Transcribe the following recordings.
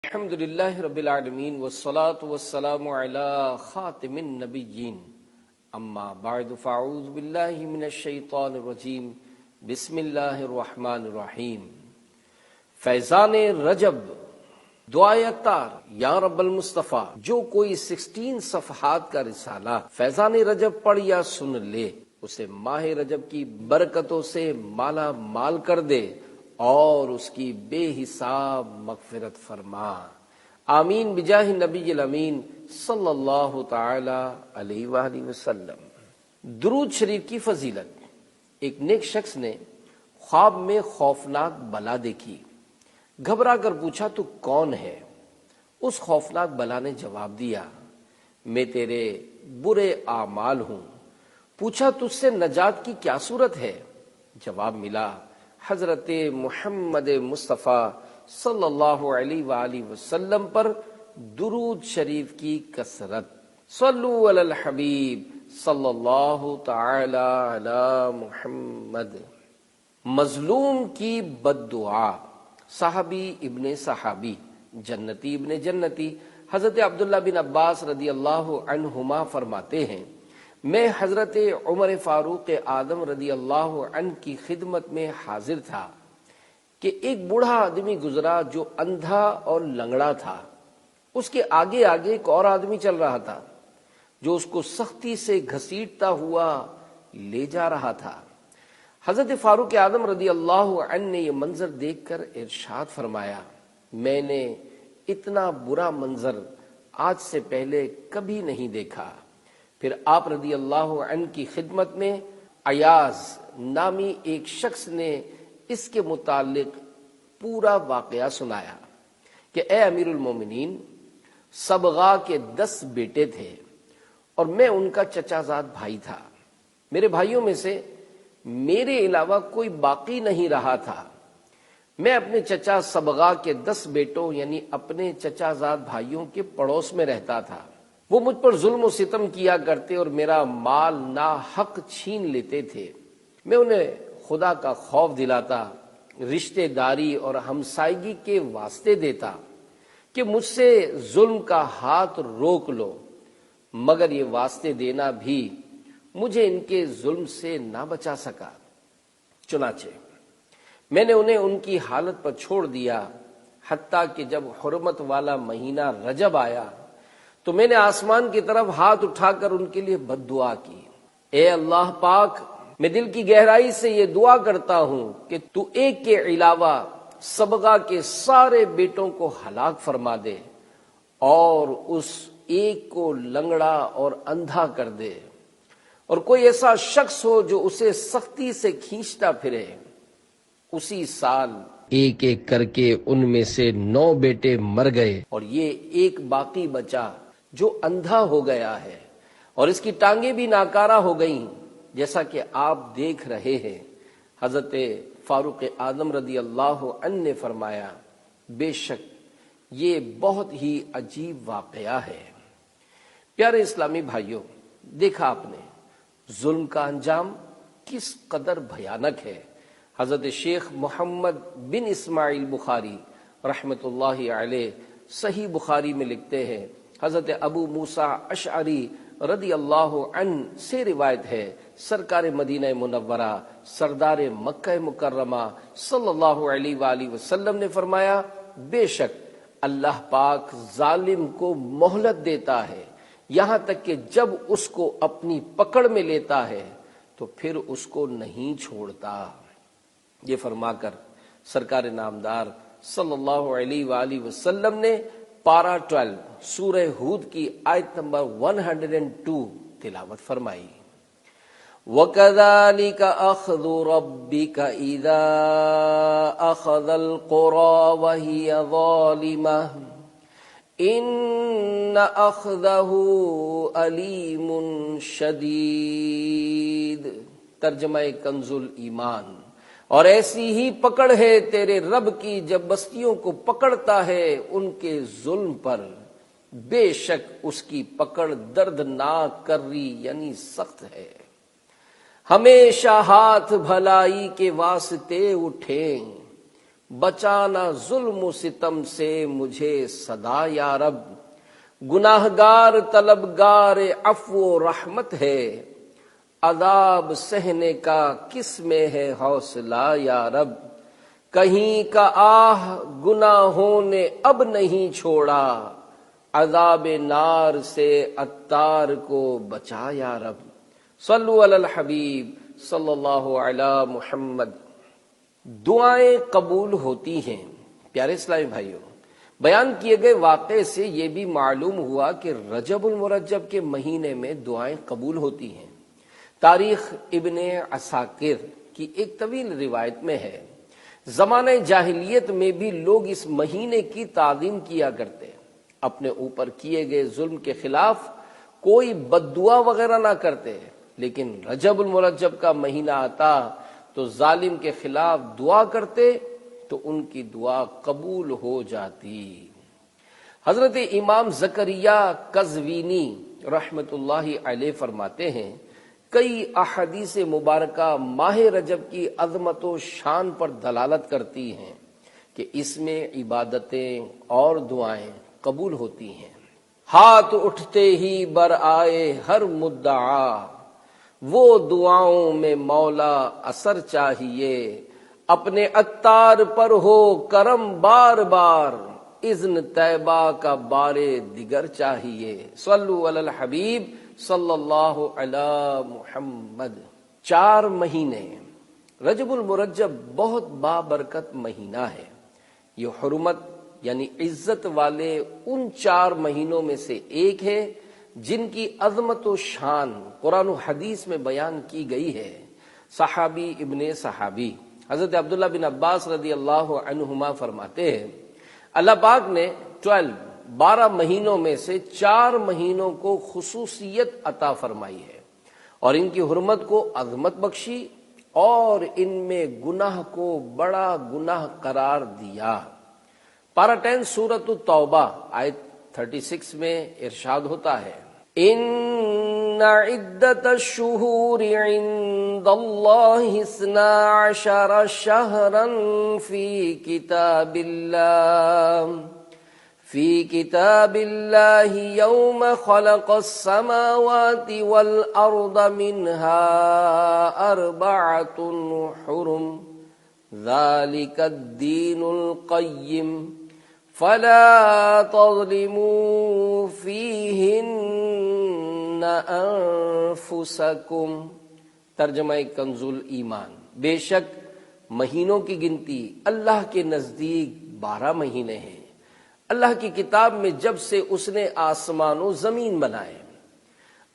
الحمد للہ رب العالمین والصلاة والسلام علی خاتم النبیین اما بعد فاعوذ باللہ من الشیطان الرجیم بسم اللہ الرحمن الرحیم۔ فیضان رجب دعائے اتار یا رب المصطفیٰ، جو کوئی 16 صفحات کا رسالہ فیضان رجب پڑھ یا سن لے اسے ماہ رجب کی برکتوں سے مالا مال کر دے اور اس کی بے حساب مغفرت فرما، آمین بجاہ نبی الامین صلی اللہ تعالی علیہ وآلہ وسلم۔ درود شریف کی فضیلت۔ ایک نیک شخص نے خواب میں خوفناک بلا دیکھی، گھبرا کر پوچھا تو کون ہے؟ اس خوفناک بلا نے جواب دیا، میں تیرے برے اعمال ہوں۔ پوچھا تجھ سے نجات کی کیا صورت ہے؟ جواب ملا، حضرت محمد مصطفیٰ صلی اللہ علیہ وآلہ وسلم پر درود شریف کی کثرت۔ صلو علی الحبیب صلی اللہ تعالی علی محمد۔ مظلوم کی بد دعا۔ صحابی ابن صحابی، جنتی ابن جنتی حضرت عبداللہ بن عباس رضی اللہ عنہما فرماتے ہیں، میں حضرت عمر فاروق اعظم رضی اللہ عنہ کی خدمت میں حاضر تھا کہ ایک بوڑھا آدمی گزرا جو اندھا اور لنگڑا تھا۔ اس کے آگے آگے ایک اور آدمی چل رہا تھا جو اس کو سختی سے گھسیٹتا ہوا لے جا رہا تھا۔ حضرت فاروق اعظم رضی اللہ عنہ نے یہ منظر دیکھ کر ارشاد فرمایا، میں نے اتنا برا منظر آج سے پہلے کبھی نہیں دیکھا۔ پھر آپ رضی اللہ عنہ کی خدمت میں ایاز نامی ایک شخص نے اس کے متعلق پورا واقعہ سنایا کہ اے امیر المومنین، صبغہ کے 10 بیٹے تھے اور میں ان کا چچا زاد بھائی تھا۔ میرے بھائیوں میں سے میرے علاوہ کوئی باقی نہیں رہا تھا۔ میں اپنے چچا صبغہ کے 10 بیٹوں یعنی اپنے چچا زاد بھائیوں کے پڑوس میں رہتا تھا۔ وہ مجھ پر ظلم و ستم کیا کرتے اور میرا مال ناحق چھین لیتے تھے۔ میں انہیں خدا کا خوف دلاتا، رشتہ داری اور ہمسائیگی کے واسطے دیتا کہ مجھ سے ظلم کا ہاتھ روک لو، مگر یہ واسطے دینا بھی مجھے ان کے ظلم سے نہ بچا سکا۔ چنانچہ میں نے انہیں ان کی حالت پر چھوڑ دیا، حتیٰ کہ جب حرمت والا مہینہ رجب آیا تو میں نے آسمان کی طرف ہاتھ اٹھا کر ان کے لیے بد دعا کی، اے اللہ پاک، میں دل کی گہرائی سے یہ دعا کرتا ہوں کہ تو ایک کے علاوہ صبغہ کے سارے بیٹوں کو ہلاک فرما دے اور اس ایک کو لنگڑا اور اندھا کر دے، اور کوئی ایسا شخص ہو جو اسے سختی سے کھینچتا پھرے۔ اسی سال ایک ایک کر کے ان میں سے 9 بیٹے مر گئے اور یہ ایک باقی بچا جو اندھا ہو گیا ہے، اور اس کی ٹانگیں بھی ناکارہ ہو گئیں، جیسا کہ آپ دیکھ رہے ہیں۔ حضرت فاروق اعظم رضی اللہ عنہ نے فرمایا، بے شک یہ بہت ہی عجیب واقعہ ہے۔ پیارے اسلامی بھائیوں، دیکھا آپ نے ظلم کا انجام کس قدر بھیانک ہے۔ حضرت شیخ محمد بن اسماعیل بخاری رحمۃ اللہ علیہ صحیح بخاری میں لکھتے ہیں، حضرت ابو موسیٰ اشعری رضی اللہ عنہ سے روایت ہے، سرکار مدینہ منورہ سردار مکہ مکرمہ صلی اللہ علیہ وآلہ وسلم نے فرمایا، بے شک اللہ پاک ظالم کو مہلت دیتا ہے یہاں تک کہ جب اس کو اپنی پکڑ میں لیتا ہے تو پھر اس کو نہیں چھوڑتا۔ یہ فرما کر سرکار نامدار صلی اللہ علیہ وآلہ وسلم نے پارہ 12 سورہ ہود کی آیت نمبر 102 تلاوت فرمائی، وَكَذَلِكَ أَخْذُ رَبِّكَ إِذَا أَخَذَ الْقُرَى وَهِيَ ظَالِمَةٌ إِنَّ أَخْذَهُ أَلِيمٌ شَدِيدٌ۔ ترجمہ کنز الایمان۔ اور ایسی ہی پکڑ ہے تیرے رب کی جب بستیوں کو پکڑتا ہے ان کے ظلم پر، بے شک اس کی پکڑ دردناک کری یعنی سخت ہے۔ ہمیشہ ہاتھ بھلائی کے واسطے اٹھیں، بچانا ظلم و ستم سے مجھے صدا یا رب، گناہگار طلبگار عفو و رحمت ہے، عذاب سہنے کا کس میں ہے حوصلہ یا رب، کہیں کا آہ گناہوں نے اب نہیں چھوڑا، عذاب نار سے عطار کو بچا یا رب۔ صلو علی الحبیب صلی اللہ علی محمد۔ دعائیں قبول ہوتی ہیں۔ پیارے اسلامی بھائیوں، بیان کیے گئے واقعے سے یہ بھی معلوم ہوا کہ رجب المرجب کے مہینے میں دعائیں قبول ہوتی ہیں۔ تاریخ ابن عساکر کی ایک طویل روایت میں ہے، زمانہ جاہلیت میں بھی لوگ اس مہینے کی تعظیم کیا کرتے، اپنے اوپر کیے گئے ظلم کے خلاف کوئی بد دعا وغیرہ نہ کرتے، لیکن رجب المرجب کا مہینہ آتا تو ظالم کے خلاف دعا کرتے تو ان کی دعا قبول ہو جاتی۔ حضرت امام زکریا قزوینی رحمت اللہ علیہ فرماتے ہیں، کئی احادیث مبارکہ ماہ رجب کی عظمت و شان پر دلالت کرتی ہیں کہ اس میں عبادتیں اور دعائیں قبول ہوتی ہیں۔ ہاتھ اٹھتے ہی بر آئے ہر مدعا، وہ دعاؤں میں مولا اثر چاہیے، اپنے عطار پر ہو کرم بار بار، اذن طیبہ کا بارے دیگر چاہیے۔ صلو علی الحبیب صلی اللہ علی محمد۔ 4 مہینے، رجب المرجب بہت بابرکت مہینہ ہے۔ یہ حرمت یعنی عزت والے ان 4 مہینوں میں سے ایک ہے جن کی عظمت و شان قرآن و حدیث میں بیان کی گئی ہے۔ صحابی ابن صحابی حضرت عبداللہ بن عباس رضی اللہ عنہما فرماتے ہیں، اللہ پاک نے 12 مہینوں میں سے 4 مہینوں کو خصوصیت عطا فرمائی ہے اور ان کی حرمت کو عظمت بخشی اور ان میں گناہ کو بڑا گناہ قرار دیا۔ پارہ 10 سورۃ التوبہ آیت 36 میں ارشاد ہوتا ہے، ان عدت الشہور عند اللہ 12 شہرا فی کتاب اللہ یوم خلق السماوات والارض منها 4 حرم ذلك الدین القیم فلا تظلموا فیہن انفسکم۔ ترجمہ کنز ایمان، بے شک مہینوں کی گنتی اللہ کے نزدیک 12 مہینے ہیں۔ اللہ کی کتاب میں جب سے اس نے آسمان و زمین بنائے،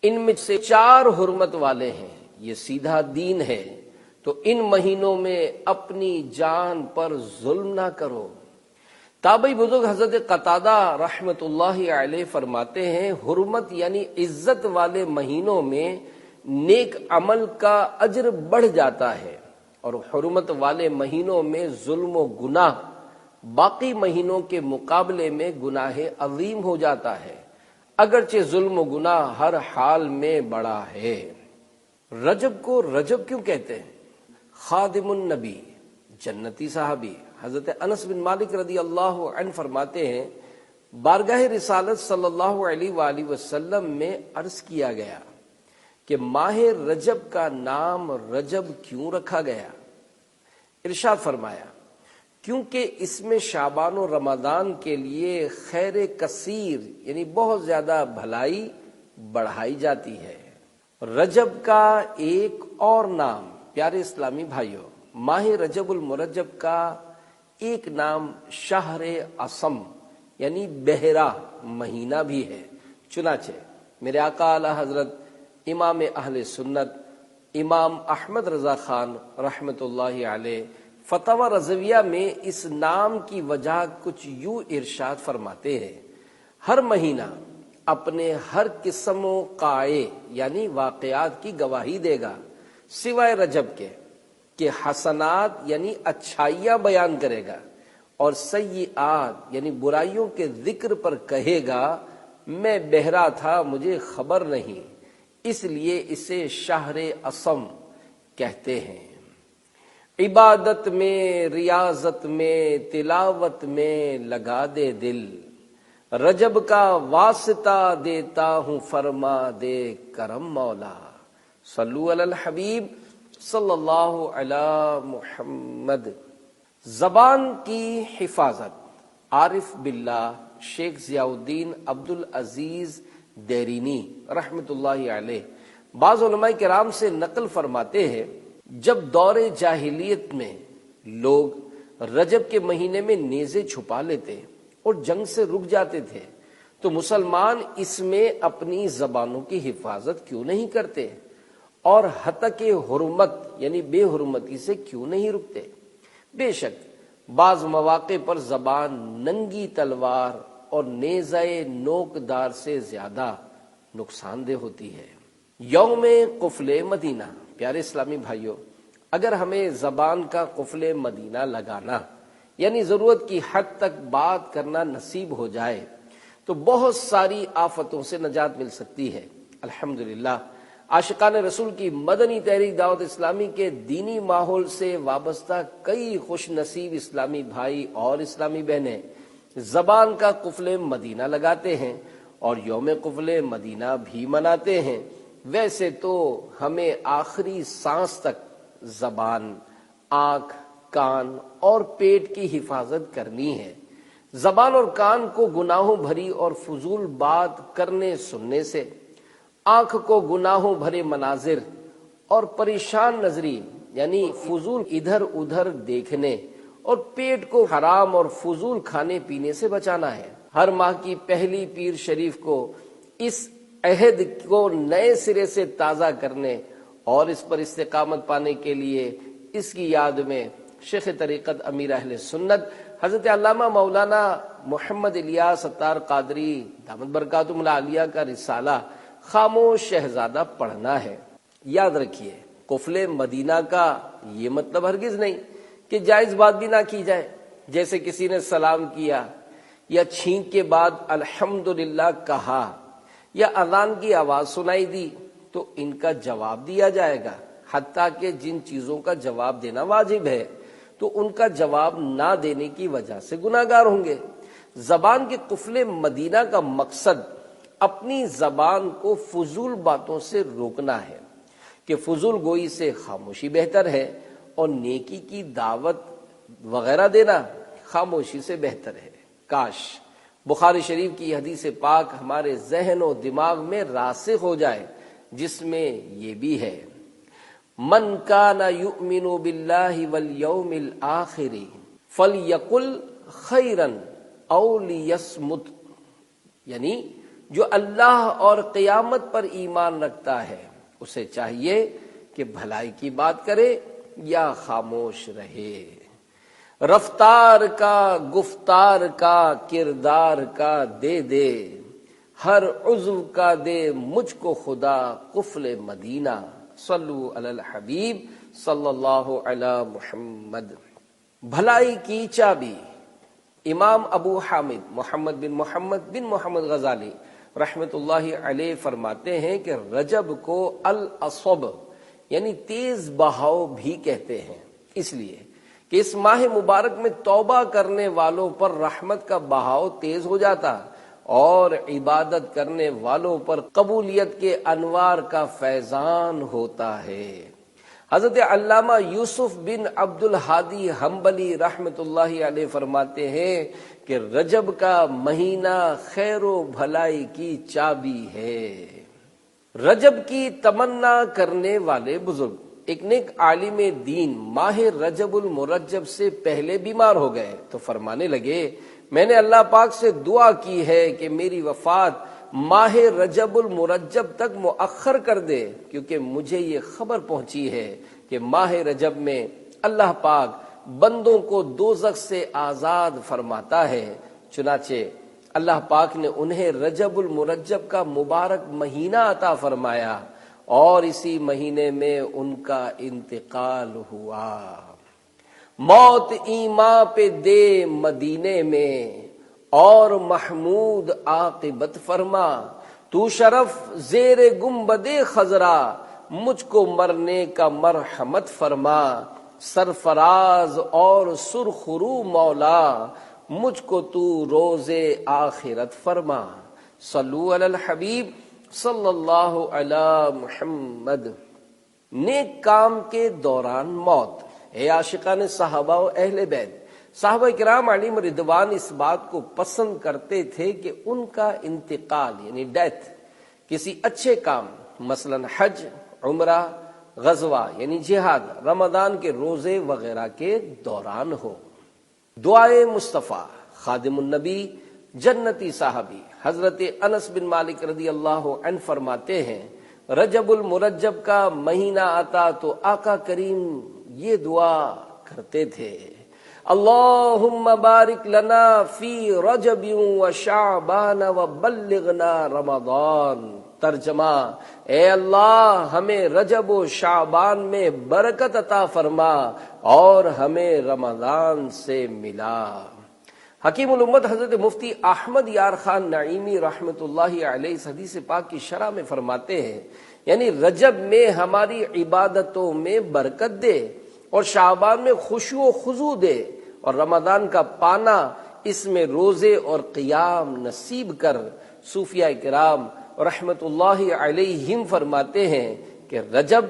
ان میں سے 4 حرمت والے ہیں، یہ سیدھا دین ہے، تو ان مہینوں میں اپنی جان پر ظلم نہ کرو۔ تابعی بزرگ حضرت قتادہ رحمت اللہ علیہ فرماتے ہیں، حرمت یعنی عزت والے مہینوں میں نیک عمل کا اجر بڑھ جاتا ہے، اور حرمت والے مہینوں میں ظلم و گناہ باقی مہینوں کے مقابلے میں گناہ عظیم ہو جاتا ہے، اگرچہ ظلم و گناہ ہر حال میں بڑا ہے۔ رجب کو رجب کیوں کہتے ہیں؟ خادم النبی جنتی صحابی حضرت انس بن مالک رضی اللہ عنہ فرماتے ہیں، بارگاہ رسالت صلی اللہ علیہ وآلہ وسلم میں عرض کیا گیا کہ ماہ رجب کا نام رجب کیوں رکھا گیا؟ ارشاد فرمایا، کیونکہ اس میں شعبان و رمضان کے لیے خیر کثیر یعنی بہت زیادہ بھلائی بڑھائی جاتی ہے۔ رجب کا ایک اور نام پیارے اسلامی بھائیوں، ماہ رجب المرجب کا ایک نام شہر عصم یعنی بحرہ مہینہ بھی ہے۔ چنانچہ میرے آقا اعلی حضرت امام اہل سنت امام احمد رضا خان رحمت اللہ علیہ فتاوی رضویہ میں اس نام کی وجہ کچھ یوں ارشاد فرماتے ہیں، ہر مہینہ اپنے ہر قسم و قائع یعنی واقعات کی گواہی دے گا سوائے رجب کے، کہ حسنات یعنی اچھائیاں بیان کرے گا اور سیئات یعنی برائیوں کے ذکر پر کہے گا میں بہرا تھا مجھے خبر نہیں، اس لیے اسے شہر عصم کہتے ہیں۔ عبادت میں، ریاضت میں، تلاوت میں لگا دے دل، رجب کا واسطہ دیتا ہوں فرما دے کرم مولا۔ صلو علی الحبیب صلی اللہ علی محمد۔ زبان کی حفاظت، عارف باللہ شیخ ضیاء الدین عبد العزیز دیرینی رحمت اللہ علیہ بعض علماء کرام سے نقل فرماتے ہیں، جب دور جاہلیت میں لوگ رجب کے مہینے میں نیزے چھپا لیتے اور جنگ سے رک جاتے تھے تو مسلمان اس میں اپنی زبانوں کی حفاظت کیوں نہیں کرتے اور ہتک حرمت یعنی بے حرمتی سے کیوں نہیں رکتے؟ بے شک بعض مواقع پر زبان ننگی تلوار اور نیزہ نوکدار سے زیادہ نقصان دہ ہوتی ہے۔ یوم قفل مدینہ، پیارے اسلامی بھائیوں، اگر ہمیں زبان کا قفل مدینہ لگانا یعنی ضرورت کی حد تک بات کرنا نصیب ہو جائے تو بہت ساری آفتوں سے نجات مل سکتی ہے۔ الحمدللہ عاشقان رسول کی مدنی تحریک دعوت اسلامی کے دینی ماحول سے وابستہ کئی خوش نصیب اسلامی بھائی اور اسلامی بہنیں زبان کا قفل مدینہ لگاتے ہیں اور یوم قفل مدینہ بھی مناتے ہیں۔ ویسے تو ہمیں آخری سانس تک زبان، آنکھ، کان اور پیٹ کی حفاظت کرنی ہے۔ زبان اور کان کو گناہوں بھری اور فضول بات کرنے سننے سے، آنکھ کو گناہوں بھرے مناظر اور پریشان نظری یعنی فضول ادھر ادھر دیکھنے، اور پیٹ کو حرام اور فضول کھانے پینے سے بچانا ہے۔ ہر ماہ کی پہلی پیر شریف کو اس عہد کو نئے سرے سے تازہ کرنے اور اس پر استقامت پانے کے لیے اس کی یاد میں شیخ طریقت امیر اہل سنت حضرت علامہ مولانا محمد الیاس ستار قادری دامت برکاتہم العالیہ کا رسالہ خاموش شہزادہ پڑھنا ہے۔ یاد رکھیے، قفل مدینہ کا یہ مطلب ہرگز نہیں کہ جائز بات بھی نہ کی جائے، جیسے کسی نے سلام کیا یا چھینک کے بعد الحمدللہ کہا یا اذان کی آواز سنائی دی تو ان کا جواب دیا جائے گا، حتیٰ کہ جن چیزوں کا جواب دینا واجب ہے تو ان کا جواب نہ دینے کی وجہ سے گناہگار ہوں گے۔ زبان کے قفل مدینہ کا مقصد اپنی زبان کو فضول باتوں سے روکنا ہے کہ فضول گوئی سے خاموشی بہتر ہے اور نیکی کی دعوت وغیرہ دینا خاموشی سے بہتر ہے۔ کاش بخاری شریف کی حدیث پاک ہمارے ذہن و دماغ میں راسخ ہو جائے، جس میں یہ بھی ہے، من کان یؤمن باللہ والیوم الآخر فلیقل خیرا او لیصمت، یعنی جو اللہ اور قیامت پر ایمان رکھتا ہے اسے چاہیے کہ بھلائی کی بات کرے یا خاموش رہے۔ رفتار کا، گفتار کا، کردار کا دے دے، ہر عضو کا دے مجھ کو خدا قفل مدینہ۔ صلو علی الحبیب صلی اللہ علی محمد۔ بھلائی کی چابی، امام ابو حامد محمد بن محمد غزالی رحمت اللہ علیہ فرماتے ہیں کہ رجب کو الاصب یعنی تیز بہاؤ بھی کہتے ہیں، اس لیے کہ اس ماہ مبارک میں توبہ کرنے والوں پر رحمت کا بہاؤ تیز ہو جاتا اور عبادت کرنے والوں پر قبولیت کے انوار کا فیضان ہوتا ہے۔ حضرت علامہ یوسف بن عبد الہادی حنبلی رحمت اللہ علیہ فرماتے ہیں کہ رجب کا مہینہ خیر و بھلائی کی چابی ہے۔ رجب کی تمنا کرنے والے بزرگ ایک نیک عالم دین ماہ رجب المرجب سے پہلے بیمار ہو گئے تو فرمانے لگے، میں نے اللہ پاک سے دعا کی ہے کہ میری وفات ماہ رجب المرجب تک مؤخر کر دے، کیونکہ مجھے یہ خبر پہنچی ہے کہ ماہ رجب میں اللہ پاک بندوں کو دوزخ سے آزاد فرماتا ہے۔ چنانچہ اللہ پاک نے انہیں رجب المرجب کا مبارک مہینہ عطا فرمایا اور اسی مہینے میں ان کا انتقال ہوا۔ موت ایماں پہ دے مدینے میں اور محمود عاقبت فرما، تو شرف زیر گنبد خضرا مجھ کو مرنے کا مرحمت فرما۔ سرفراز اور سرخرو مولا، مجھ کو تو روز آخرت فرما۔ صلو علی الحبیب صلی اللہ علی محمد۔ نیک کام کے دوران موت۔ اے عاشقان صحابہ و اہل بیت، صحابہ کرام علیہم رضوان اس بات کو پسند کرتے تھے کہ ان کا انتقال یعنی ڈیتھ کسی اچھے کام مثلا حج، عمرہ، غزوہ یعنی جہاد، رمضان کے روزے وغیرہ کے دوران ہو۔ دعائے مصطفیٰ، خادم النبی، جنتی صحابی حضرت انس بن مالک رضی اللہ عنہ فرماتے ہیں، رجب المرجب کا مہینہ آتا تو آقا کریم یہ دعا کرتے تھے، اللہم بارک لنا فی رجب و شعبان و بلغنا رمضان۔ ترجمہ، اے اللہ ہمیں رجب و شعبان میں برکت عطا فرما اور ہمیں رمضان سے ملا۔ حکیم الامت حضرت مفتی احمد یار خان نعیمی رحمت اللہ علیہ اس حدیث پاک کی شرح میں فرماتے ہیں، یعنی رجب میں ہماری عبادتوں میں برکت دے اور شعبان میں خشوع و خضوع دے، اور رمضان کا پانا اس میں روزے اور قیام نصیب کر۔ صوفیاء کرام رحمت اللہ علیہم فرماتے ہیں کہ رجب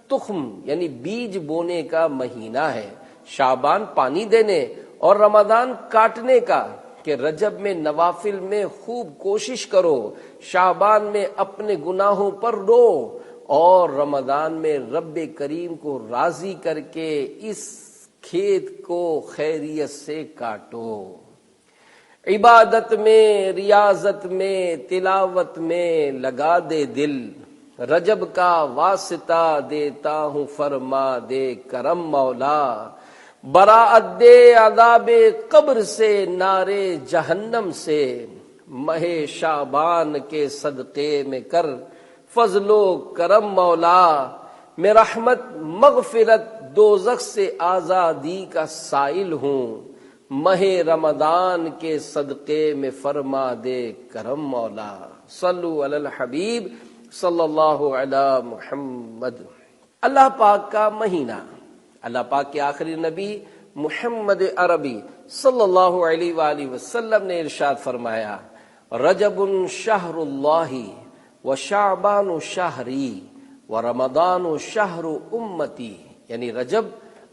تخم یعنی بیج بونے کا مہینہ ہے، شعبان پانی دینے اور رمضان کاٹنے کا، کہ رجب میں نوافل میں خوب کوشش کرو، شعبان میں اپنے گناہوں پر رو، اور رمضان میں رب کریم کو راضی کر کے اس کھیت کو خیریت سے کاٹو۔ عبادت میں، ریاضت میں، تلاوت میں لگا دے دل، رجب کا واسطہ دیتا ہوں فرما دے کرم مولا، براءت دے عذاب قبر سے، نارے جہنم سے، ماہ شعبان کے صدقے میں کر فضل و کرم مولا، میں رحمت مغفرت دوزخ سے آزادی کا سائل ہوں، ماہ رمضان کے صدقے میں فرما دے کرم مولا۔ صلو علی الحبیب صلی اللہ علی محمد۔ اللہ پاک کا مہینہ، اللہ پاک کے آخری نبی محمد عربی صلی اللہ علیہ وآلہ وسلم نے ارشاد فرمایا، رجب شہر اللہ و شعبان شہری و رمضان شہر امتی، یعنی رجب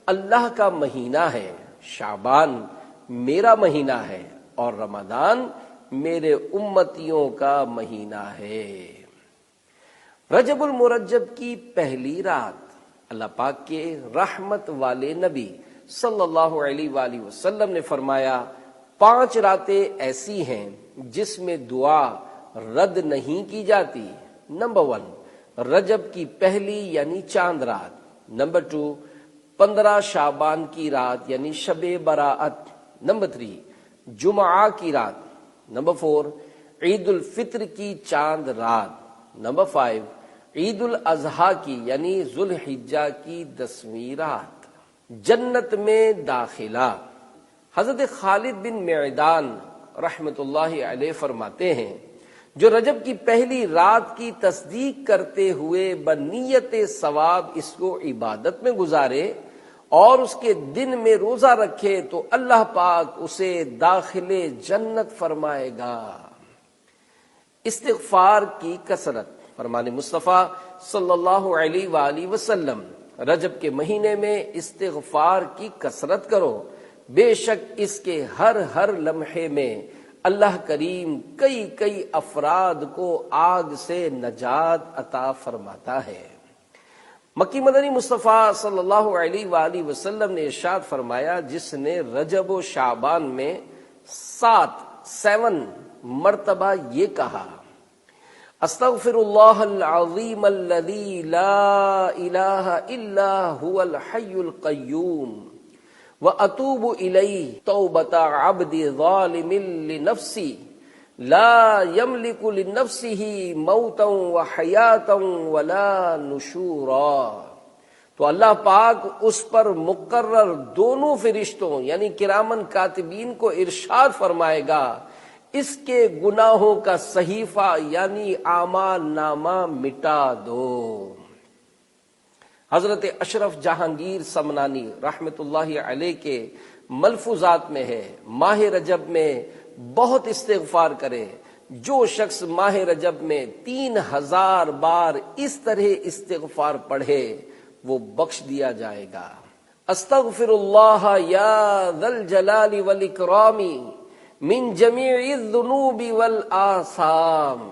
اللہ کا مہینہ ہے، شعبان میرا مہینہ ہے، اور رمضان میرے امتیوں کا مہینہ ہے۔ رجب المرجب کی پہلی رات اللہ پاک کے رحمت والے نبی صلی اللہ علیہ وآلہ وسلم نے فرمایا، 5 راتیں ایسی ہیں جس میں دعا رد نہیں کی جاتی۔ نمبر 1 رجب کی پہلی یعنی چاند رات، نمبر 2 15 شعبان کی رات یعنی شب براءت، نمبر 3 جمعہ کی رات، نمبر 4 عید الفطر کی چاند رات، نمبر 5 عید الاضحیٰ کی یعنی ذوالحجہ کی 10ویں رات۔ جنت میں داخلہ، حضرت خالد بن معدان رحمت اللہ علیہ فرماتے ہیں، جو رجب کی پہلی رات کی تصدیق کرتے ہوئے بنیت ثواب اس کو عبادت میں گزارے اور اس کے دن میں روزہ رکھے تو اللہ پاک اسے داخل جنت فرمائے گا۔ استغفار کی کثرت، فرمان مصطفیٰ صلی اللہ علیہ وآلہ وسلم، رجب کے مہینے میں استغفار کی کثرت کرو، بے شک اس کے ہر لمحے میں اللہ کریم کئی افراد کو آگ سے نجات عطا فرماتا ہے۔ مکی مدنی مصطفیٰ صلی اللہ علیہ وآلہ وسلم نے ارشاد فرمایا، جس نے رجب و شعبان میں 7 مرتبہ یہ کہا، استغفر اللہ العظیم الذی لا الہ الا هو الحی القیوم واتوب الیہ توبۃ عبد ظالم لنفسی لا یملک لنفسہ موتا وحیاتا ولا نشورا۔ تو اللہ پاک اس پر مقرر دونوں فرشتوں یعنی کرامن کاتبین کو ارشاد فرمائے گا، اس کے گناہوں کا صحیفہ یعنی اعمال نامہ مٹا دو۔ حضرت اشرف جہانگیر سمنانی رحمت اللہ علیہ کے ملفوظات میں ہے، ماہ رجب میں بہت استغفار کرے، جو شخص ماہ رجب میں 3000 بار اس طرح استغفار پڑھے وہ بخش دیا جائے گا۔ استغفر اللہ یا ذا الجلال والاکرام من جمیع الذنوب والآثام۔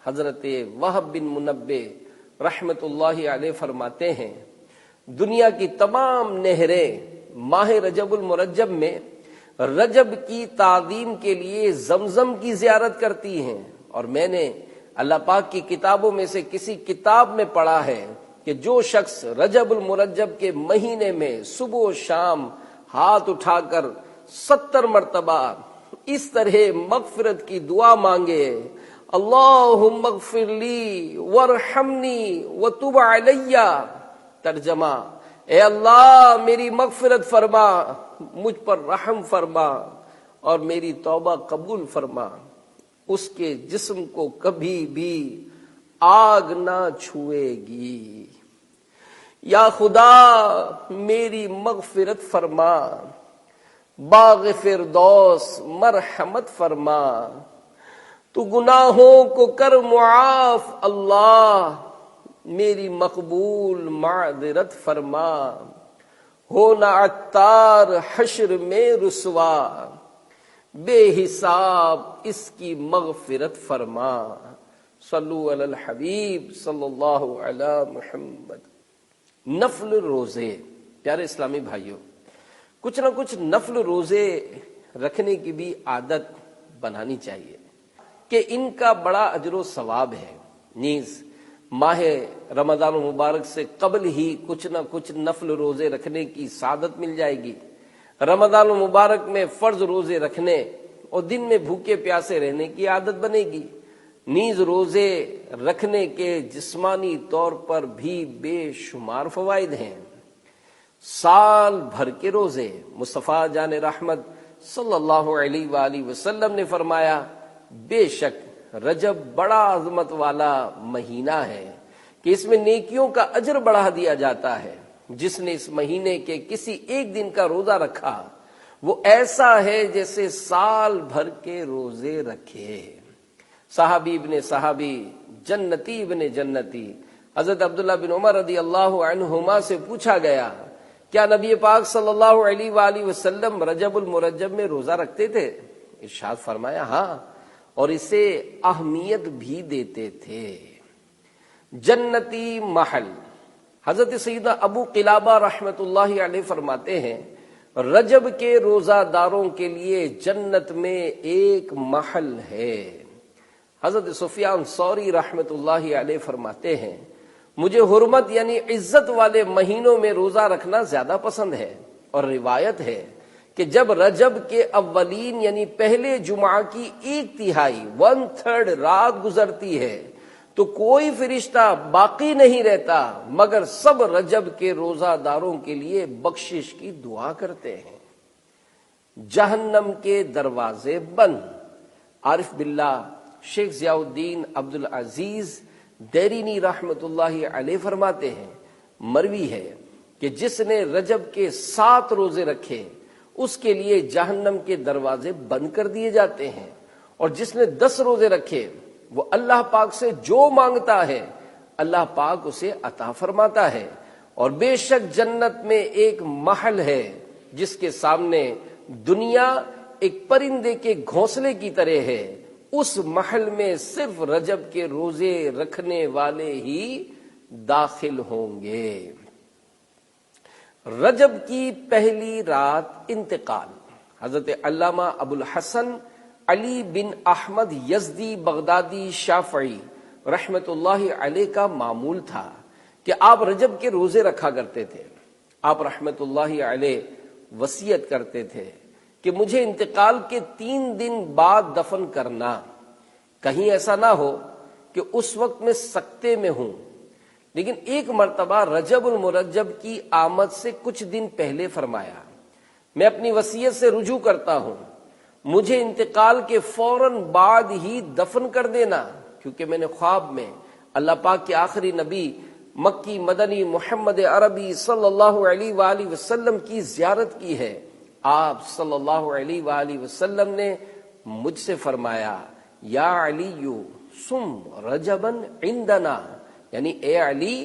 حضرت وہب بن منبہ رحمت اللہ علیہ فرماتے ہیں، دنیا کی تمام نہریں ماہ رجب المرجب میں رجب کی تعظیم کے لیے زمزم کی زیارت کرتی ہیں، اور میں نے اللہ پاک کی کتابوں میں سے کسی کتاب میں پڑھا ہے کہ جو شخص رجب المرجب کے مہینے میں صبح و شام ہاتھ اٹھا کر 70 مرتبہ اس طرح مغفرت کی دعا مانگے، اللہم اغفر لی وارحمنی وتب علی، ترجمہ اے اللہ میری مغفرت فرما، مجھ پر رحم فرما اور میری توبہ قبول فرما، اس کے جسم کو کبھی بھی آگ نہ چھوئے گی۔ یا خدا میری مغفرت فرما، باغ فردوس مرحمت فرما، تو گناہوں کو کر معاف اللہ، میری مقبول معذرت فرما، ہونا عطار حشر میں رسوا، بے حساب اس کی مغفرت فرما۔ صلو علی الحبیب صلی اللہ علی محمد۔ نفل روزے، پیارے اسلامی بھائیوں، کچھ نہ کچھ نفل روزے رکھنے کی بھی عادت بنانی چاہیے کہ ان کا بڑا اجر و ثواب ہے۔ نیز ماہ رمضان المبارک سے قبل ہی کچھ نہ کچھ نفل روزے رکھنے کی سعادت مل جائے گی۔ رمضان المبارک میں فرض روزے رکھنے اور دن میں بھوکے پیاسے رہنے کی عادت بنے گی۔ نیز روزے رکھنے کے جسمانی طور پر بھی بے شمار فوائد ہیں۔ سال بھر کے روزے، مصطفیٰ جان رحمت صلی اللہ علیہ وآلہ وسلم نے فرمایا، بے شک رجب بڑا عظمت والا مہینہ ہے کہ اس میں نیکیوں کا اجر بڑھا دیا جاتا ہے۔ جس نے اس مہینے کے کسی ایک دن کا روزہ رکھا وہ ایسا ہے جیسے سال بھر کے روزے رکھے۔ صحابی ابن صحابی، جنتی ابن جنتی، حضرت عبداللہ بن عمر رضی اللہ عنہما سے پوچھا گیا، کیا نبی پاک صلی اللہ علیہ وآلہ وسلم رجب المرجب میں روزہ رکھتے تھے؟ ارشاد فرمایا ہاں، اور اسے اہمیت بھی دیتے تھے۔ جنتی محل، حضرت سیدنا ابو قلابہ رحمت اللہ علیہ فرماتے ہیں، رجب کے روزہ داروں کے لیے جنت میں ایک محل ہے۔ حضرت سفیان ثوری رحمت اللہ علیہ فرماتے ہیں، مجھے حرمت یعنی عزت والے مہینوں میں روزہ رکھنا زیادہ پسند ہے، اور روایت ہے کہ جب رجب کے اولین یعنی پہلے جمعہ کی 1/3 1/3 رات گزرتی ہے تو کوئی فرشتہ باقی نہیں رہتا مگر سب رجب کے روزہ داروں کے لیے بخشش کی دعا کرتے ہیں۔ جہنم کے دروازے بند، عارف باللہ شیخ ضیاء الدین عبد العزیز دیرینی رحمت اللہ علیہ فرماتے ہیں، مروی ہے کہ جس نے رجب کے 7 روزے رکھے اس کے لیے جہنم کے دروازے بند کر دیے جاتے ہیں، اور جس نے 10 روزے رکھے وہ اللہ پاک سے جو مانگتا ہے اللہ پاک اسے عطا فرماتا ہے۔ اور بے شک جنت میں ایک محل ہے جس کے سامنے دنیا ایک پرندے کے گھونسلے کی طرح ہے، اس محل میں صرف رجب کے روزے رکھنے والے ہی داخل ہوں گے۔ رجب کی پہلی رات انتقال، حضرت علامہ ابو الحسن علی بن احمد یزدی بغدادی شافعی رحمت اللہ علیہ کا معمول تھا کہ آپ رجب کے روزے رکھا کرتے تھے۔ آپ رحمت اللہ علیہ وصیت کرتے تھے کہ مجھے انتقال کے 3 دن بعد دفن کرنا، کہیں ایسا نہ ہو کہ اس وقت میں سکتے میں ہوں۔ لیکن ایک مرتبہ رجب المرجب کی آمد سے کچھ دن پہلے فرمایا، میں اپنی وصیت سے رجوع کرتا ہوں، مجھے انتقال کے فوراً بعد ہی دفن کر دینا، کیونکہ میں نے خواب میں اللہ پاک کے آخری نبی مکی مدنی محمد عربی صلی اللہ علیہ وآلہ وسلم کی زیارت کی ہے، آپ صلی اللہ علیہ وآلہ وسلم نے مجھ سے فرمایا یا علی سم رجبن عندنا، یعنی اے علی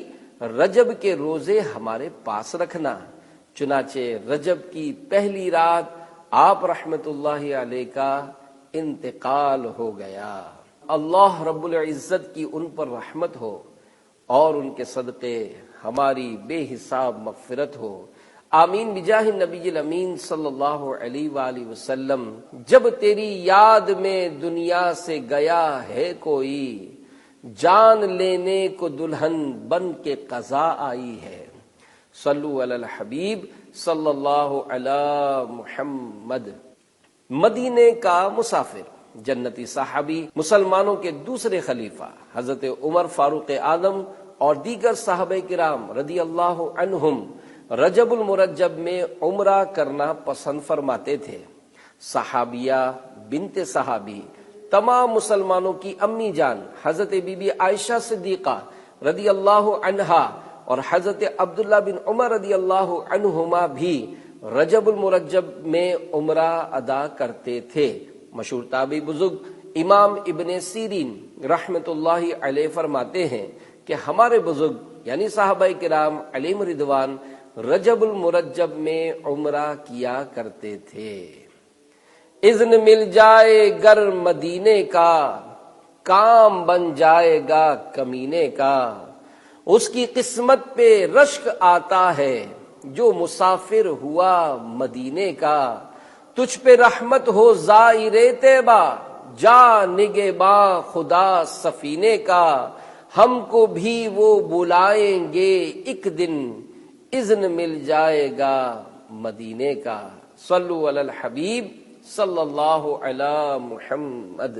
رجب کے روزے ہمارے پاس رکھنا۔ چنانچہ رجب کی پہلی رات آپ رحمت اللہ علیہ کا انتقال ہو گیا۔ اللہ رب العزت کی ان پر رحمت ہو اور ان کے صدقے ہماری بے حساب مغفرت ہو، آمین بجاہ نبی الامین صلی اللہ علیہ وآلہ وسلم۔ جب تیری یاد میں دنیا سے گیا ہے کوئی، جان لینے کو دلہن بن کے قضا آئی ہے۔ صلو علی الحبیب صلی اللہ علی محمد۔ مدینے کا مسافر، جنتی صحابی، مسلمانوں کے دوسرے خلیفہ حضرت عمر فاروق اعظم اور دیگر صحابہ کرام رضی اللہ عنہم رجب المرجب میں عمرہ کرنا پسند فرماتے تھے۔ صحابیہ بنت صحابی، تمام مسلمانوں کی امی جان حضرت بی بی عائشہ صدیقہ رضی اللہ عنہا اور حضرت عبداللہ بن عمر رضی اللہ عنہما بھی رجب المرجب میں عمرہ ادا کرتے تھے۔ مشہور تابعی بزرگ امام ابن سیرین رحمت اللہ علیہ فرماتے ہیں کہ ہمارے بزرگ یعنی صحابہ کرام علیہم رضوان رجب المرجب میں عمرہ کیا کرتے تھے۔ اذن مل جائے گر مدینے کا، کام بن جائے گا کمینے کا، اس کی قسمت پہ رشک آتا ہے جو مسافر ہوا مدینے کا، تجھ پہ رحمت ہو زائر طیبہ، جا نگہباں خدا سفینے کا، ہم کو بھی وہ بلائیں گے ایک دن، اذن مل جائے گا مدینے کا۔ صلو علی الحبیب صلی اللہ علی محمد۔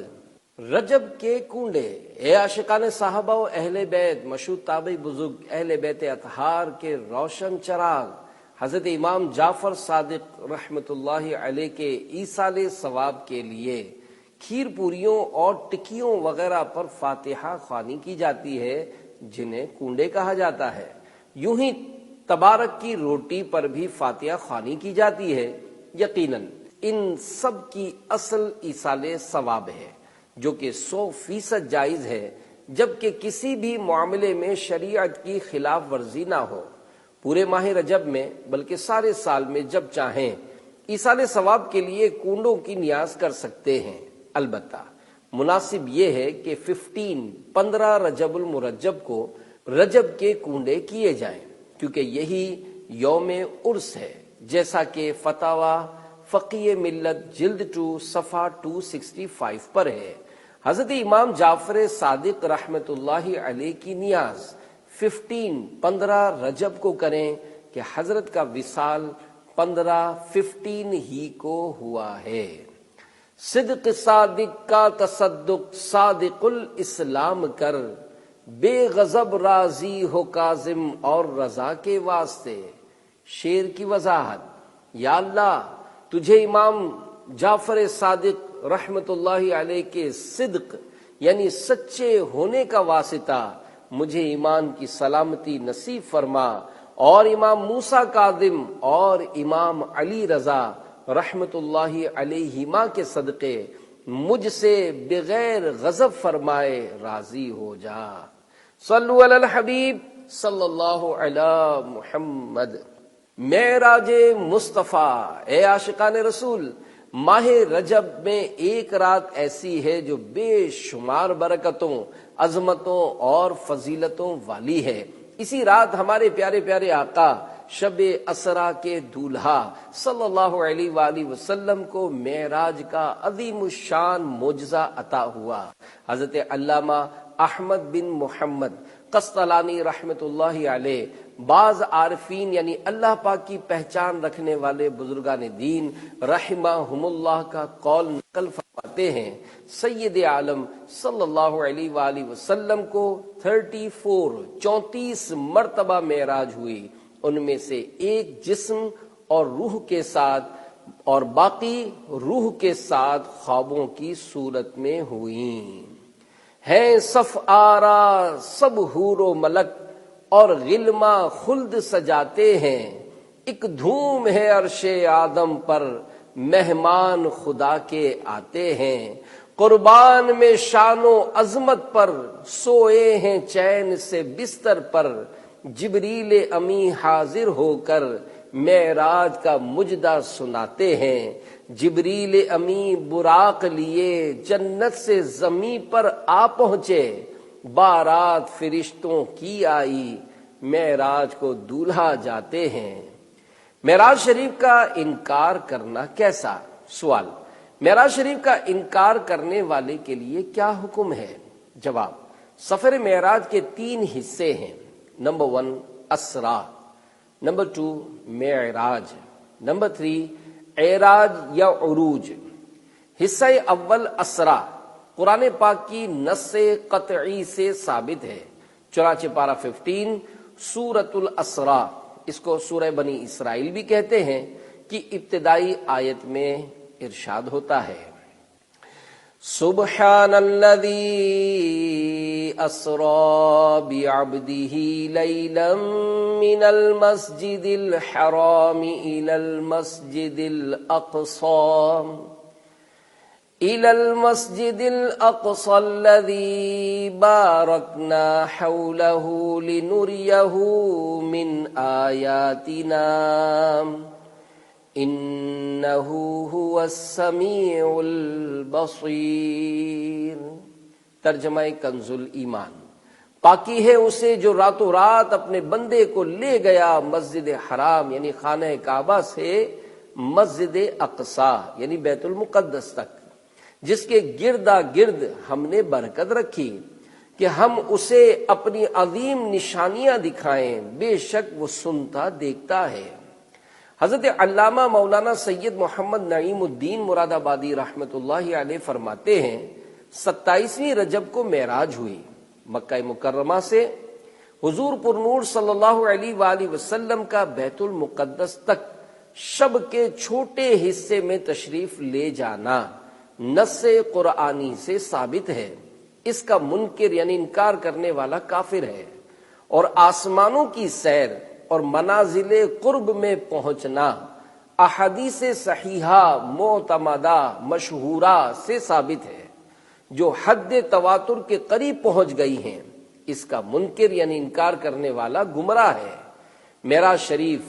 رجب کے کنڈے، اے عاشقان صحابہ و اہل بیت، مشہور تابعی بزرگ اہل بیت اطہار کے روشن چراغ حضرت امام جعفر صادق رحمت اللہ علیہ کے ایصال ثواب کے لیے کھیر پوریوں اور ٹکیوں وغیرہ پر فاتحہ خوانی کی جاتی ہے، جنہیں کنڈے کہا جاتا ہے۔ یوں ہی تبارک کی روٹی پر بھی فاتحہ خوانی کی جاتی ہے۔ یقیناً ان سب کی اصل ایصال ثواب ہے، جو کہ 100% جائز ہے، جبکہ کسی بھی معاملے میں شریعت کی خلاف ورزی نہ ہو۔ پورے ماہ رجب میں بلکہ سارے سال میں جب چاہیں ایصال ثواب کے لیے کنڈوں کی نیاز کر سکتے ہیں۔ البتہ مناسب یہ ہے کہ 15 رجب المرجب کو رجب کے کنڈے کیے جائیں، کیونکہ یہی یوم عرس ہے، جیسا کہ فتاوی فقہ ملت جلد 2 صفحہ 265 پر ہے۔ حضرت امام جعفر صادق رحمت اللہ علیہ کی نیاز 15 رجب کو کریں کہ حضرت کا وصال 15 ہی کو ہوا ہے۔ صدق صادق کا تصدق صادق الاسلام کر، بے غضب راضی ہو کاظم اور رضا کے واسطے۔ شعر کی وضاحت: یا اللہ، تجھے امام جعفر صادق رحمت اللہ علیہ کے صدق یعنی سچے ہونے کا واسطہ مجھے ایمان کی سلامتی نصیب فرما، اور امام موسیٰ کاظم اور امام علی رضا رحمت اللہ علیہما کے صدقے مجھ سے بغیر غضب فرمائے راضی ہو جا۔ صلو علی الحبیب صلی اللہ علی محمد۔ معراج مصطفیٰ، اے عاشقان رسول، ماہ رجب میں ایک رات ایسی ہے جو بے شمار برکتوں، عظمتوں اور فضیلتوں والی ہے۔ اسی رات ہمارے پیارے پیارے آقا شب اسرا کے دولہا صلی اللہ علیہ وآلہ وسلم کو معراج کا عظیم الشان معجزہ عطا ہوا۔ حضرت علامہ احمد بن محمد قسطلانی رحمت اللہ علیہ، بعض عارفین یعنی اللہ پاک کی پہچان رکھنے والے بزرگان دین رحمہم اللہ کا قول نقل فرماتے ہیں، سید عالم صلی اللہ علیہ وآلہ وسلم کو 34 مرتبہ معراج ہوئی، ان میں سے ایک جسم اور روح کے ساتھ اور باقی روح کے ساتھ خوابوں کی صورت میں ہوئیں۔ ہیں صف آرا سب حور و ملک، اور غلما خلد سجاتے ہیں، ایک دھوم ہے عرش آدم پر، مہمان خدا کے آتے ہیں، قربان میں شان و عظمت پر، سوئے ہیں چین سے بستر پر، جبریل امی حاضر ہو کر معراج کا مجدہ سناتے ہیں، جبریل امی براق لیے جنت سے زمین پر آ پہنچے، بارات فرشتوں کی آئی، معراج کو دولہا جاتے ہیں۔ معراج شریف کا انکار کرنا کیسا؟ سوال، معراج شریف کا انکار کرنے والے کے لیے کیا حکم ہے؟ جواب، سفر معراج کے 3 حصے ہیں۔ نمبر 1 اسرا، نمبر 2 معراج، نمبر 3 اعراج یا عروج۔ حصہ اول اسرا قرآن پاک کی نص قطعی سے ثابت ہے، چنانچہ پارہ 15 سورۃ الاسرا، اس کو سورہ بنی اسرائیل بھی کہتے ہیں، کی ابتدائی آیت میں ارشاد ہوتا ہے، سبحان الذی اسری بعبدہ لیلا من المسجد الحرام الی المسجد الاقصى الذی بارکنا حولہ لنریہ من آیاتنا انہ هو السمیع البصیر۔ ترجمہ کنز الایمان، پاکی ہے اسے جو راتوں رات اپنے بندے کو لے گیا مسجد حرام یعنی خانہ کعبہ سے مسجد اقصی یعنی بیت المقدس تک، جس کے گردا گرد ہم نے برکت رکھی کہ ہم اسے اپنی عظیم نشانیاں دکھائیں، بے شک وہ سنتا دیکھتا ہے۔ حضرت علامہ مولانا سید محمد نعیم الدین مراد آبادی رحمت اللہ علیہ فرماتے ہیں، 27ویں رجب کو معراج ہوئی، مکہ مکرمہ سے حضور پر نور صلی اللہ علیہ وآلہ وسلم کا بیت المقدس تک شب کے چھوٹے حصے میں تشریف لے جانا نص قرآنی سے ثابت ہے۔ اس کا منکر یعنی انکار کرنے والا کافر ہے، اور آسمانوں کی سیر اور منازل قرب میں پہنچنا احادیث صحیحہ معتمدہ مشہورہ سے ثابت ہے، جو حد تواتر کے قریب پہنچ گئی ہیں۔ اس کا منکر یعنی انکار کرنے والا گمراہ ہے۔ معراج شریف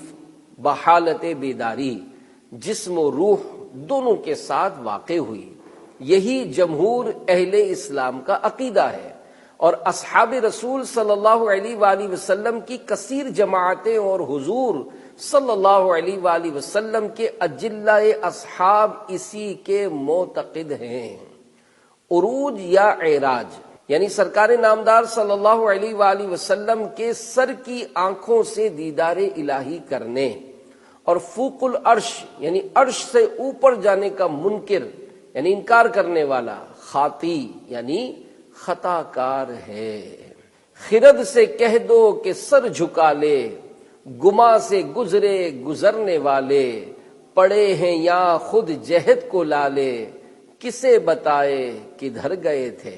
بحالت بیداری جسم و روح دونوں کے ساتھ واقع ہوئی، یہی جمہور اہل اسلام کا عقیدہ ہے، اور اصحاب رسول صلی اللہ علیہ وآلہ وسلم کی کثیر جماعتیں اور حضور صلی اللہ علیہ وآلہ وسلم کے اجلہ اصحاب اسی کے معتقد ہیں۔ عروج یا اعراج یعنی سرکار نامدار صلی اللہ علیہ وآلہ وسلم کے سر کی آنکھوں سے دیدار الہی کرنے، اور فوق العرش یعنی عرش سے اوپر جانے کا منکر یعنی انکار کرنے والا خاطی یعنی خطا کار ہے۔ خرد سے کہہ دو کہ سر جھکا لے، گما سے گزرے گزرنے والے، پڑے ہیں یا خود جہد کو لالے، کسے بتائے کدھر گئے تھے۔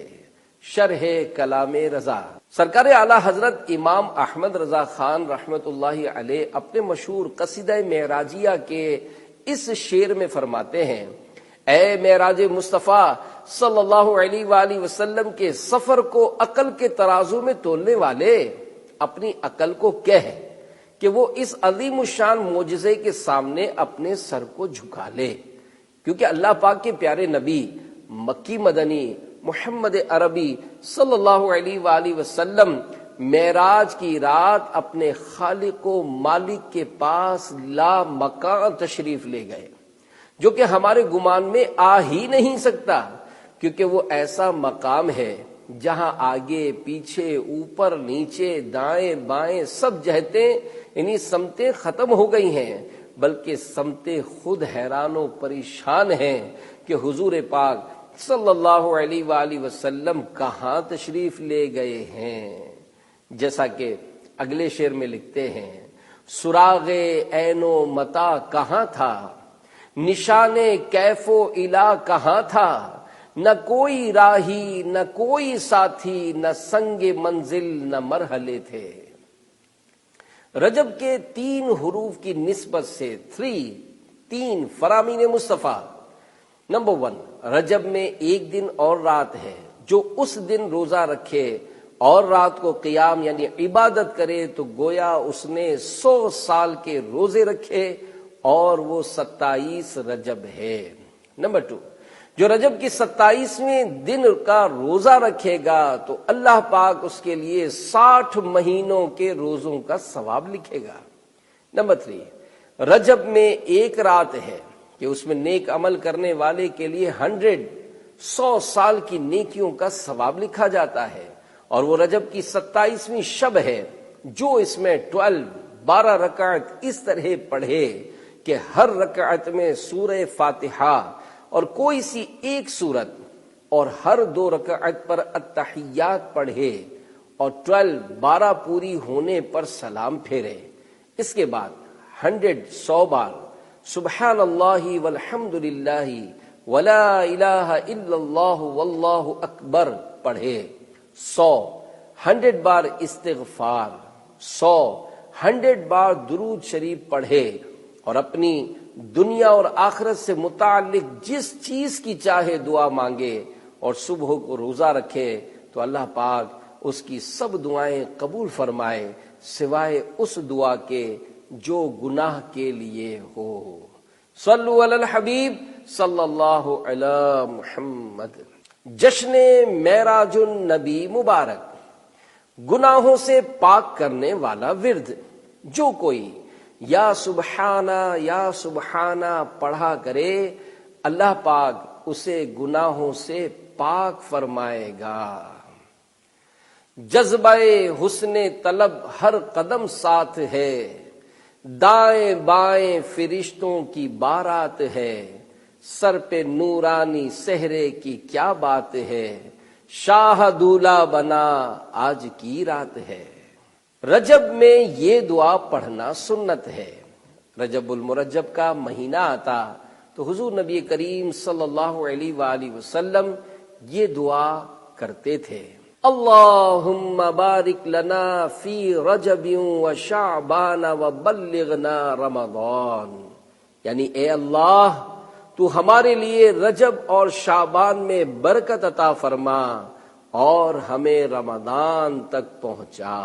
شرح کلام رضا، سرکار اعلی حضرت امام احمد رضا خان رحمت اللہ علیہ اپنے مشہور قصیدہ معراجیہ کے اس شعر میں فرماتے ہیں، اے معراج مصطفیٰ صلی اللہ علیہ وآلہ وسلم کے سفر کو عقل کے ترازو میں تولنے والے، اپنی عقل کو کہہ کہ وہ اس عظیم الشان معجزے کے سامنے اپنے سر کو جھکا لے، کیونکہ اللہ پاک کے پیارے نبی مکی مدنی محمد عربی صلی اللہ علیہ وآلہ وسلم معراج کی رات اپنے خالق و مالک کے پاس لا مکان تشریف لے گئے، جو کہ ہمارے گمان میں آ ہی نہیں سکتا، کیونکہ وہ ایسا مقام ہے جہاں آگے پیچھے اوپر نیچے دائیں بائیں سب جہتیں یعنی سمتیں ختم ہو گئی ہیں، بلکہ سمتیں خود حیران و پریشان ہیں کہ حضور پاک صلی اللہ علیہ وآلہ وسلم کہاں تشریف لے گئے ہیں۔ جیسا کہ اگلے شعر میں لکھتے ہیں، سراغ عین و متا کہاں تھا، نشان کیف و الا کہاں تھا، نہ کوئی راہی نہ کوئی ساتھی، نہ سنگ منزل نہ مرحلے تھے۔ رجب کے 3 حروف کی نسبت سے 3 فرامین مصطفیٰ. نمبر 1، رجب میں ایک دن اور رات ہے. جو اس دن روزہ رکھے اور رات کو قیام یعنی عبادت کرے تو گویا اس نے 100 سال کے روزے رکھے، اور وہ 27 رجب ہے. نمبر 2، جو رجب کی 27ویں دن کا روزہ رکھے گا تو اللہ پاک اس کے لیے 60 مہینوں کے روزوں کا ثواب لکھے گا. نمبر 3، رجب میں ایک رات ہے کہ اس میں نیک عمل کرنے والے کے لیے 100 سال کی نیکیوں کا ثواب لکھا جاتا ہے. اور وہ رجب کی 27ویں شب ہے. جو اس میں 12 رکعت اس طرح پڑھے کہ ہر رکعت میں سورہ فاتحہ اور کوئی سی ایک سورت، اور ہر 2 رکعت پر التحیات پڑھے، اور 12 پوری ہونے پر سلام پھیرے. اس کے بعد 100 بار سبحان اللہ والحمد للہ ولا الہ الا اللہ واللہ اکبر پڑھے. 100 بار استغفار، 100 بار درود شریف پڑھے، اور اپنی دنیا اور آخرت سے متعلق جس چیز کی چاہے دعا مانگے، اور صبح کو روزہ رکھے تو اللہ پاک اس کی سب دعائیں قبول فرمائے سوائے اس دعا کے جو گناہ کے لیے ہو. صلو علی الحبیب صلی اللہ علی محمد. جشن معراج النبی مبارک، گناہوں سے پاک کرنے والا ورد. جو کوئی یا سبحانہ پڑھا کرے اللہ پاک اسے گناہوں سے پاک فرمائے گا. جذبہ حسن طلب ہر قدم ساتھ ہے، دائیں بائیں فرشتوں کی بارات ہے. سر پہ نورانی صحرے کی کیا بات ہے، شاہ دولہا بنا آج کی رات ہے. رجب میں یہ دعا پڑھنا سنت ہے. رجب المرجب کا مہینہ آتا تو حضور نبی کریم صلی اللہ علیہ وآلہ وسلم یہ دعا کرتے تھے. اللہم بارک لنا فی رجب و شعبان و بلغنا رمضان. یعنی اے اللہ تو ہمارے لیے رجب اور شعبان میں برکت عطا فرما اور ہمیں رمضان تک پہنچا.